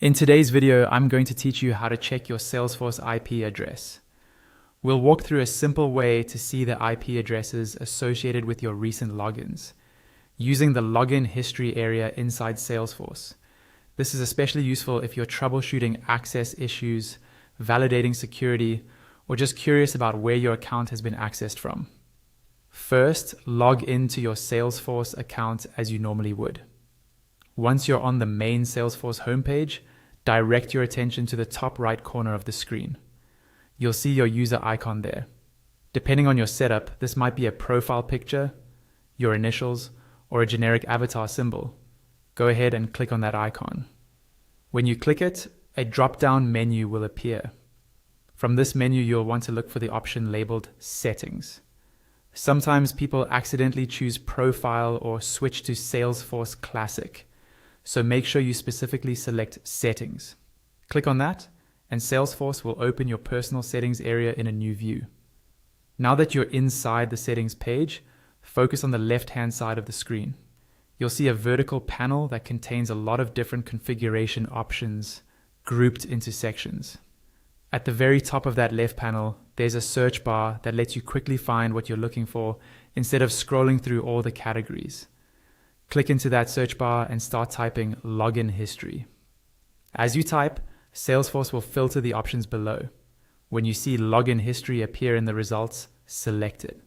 In today's video, I'm going to teach you how to check your Salesforce IP address. We'll walk through a simple way to see the IP addresses associated with your recent logins, using the login history area inside Salesforce. This is especially useful if you're troubleshooting access issues, validating security, or just curious about where your account has been accessed from. First, log into your Salesforce account as you normally would. Once you're on the main Salesforce homepage, direct your attention to the top right corner of the screen. You'll see your user icon there. Depending on your setup, this might be a profile picture, your initials, or a generic avatar symbol. Go ahead and click on that icon. When you click it, a drop-down menu will appear. From this menu, you'll want to look for the option labeled Settings. Sometimes people accidentally choose Profile or switch to Salesforce Classic. So make sure you specifically select Settings. Click on that, and Salesforce will open your personal settings area in a new view. Now that you're inside the settings page, focus on the left-hand side of the screen. You'll see a vertical panel that contains a lot of different configuration options grouped into sections. At the very top of that left panel, there's a search bar that lets you quickly find what you're looking for instead of scrolling through all the categories. Click into that search bar and start typing login history. As you type, Salesforce will filter the options below. When you see login history appear in the results, select it.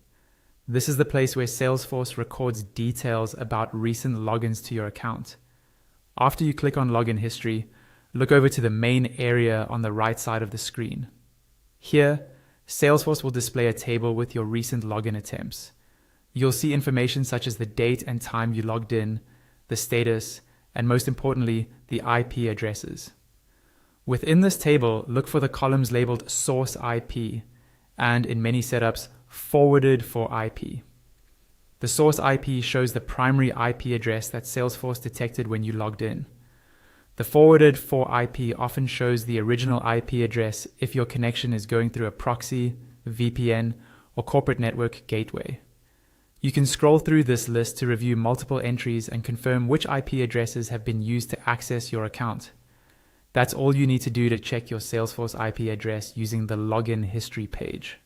This is the place where Salesforce records details about recent logins to your account. After you click on login history, look over to the main area on the right side of the screen. Here, Salesforce will display a table with your recent login attempts. You'll see information such as the date and time you logged in, the status, and most importantly, the IP addresses. Within this table, look for the columns labeled Source IP, and in many setups, Forwarded for IP. The Source IP shows the primary IP address that Salesforce detected when you logged in. The Forwarded for IP often shows the original IP address if your connection is going through a proxy, VPN, or corporate network gateway. You can scroll through this list to review multiple entries and confirm which IP addresses have been used to access your account. That's all you need to do to check your Salesforce IP address using the login history page.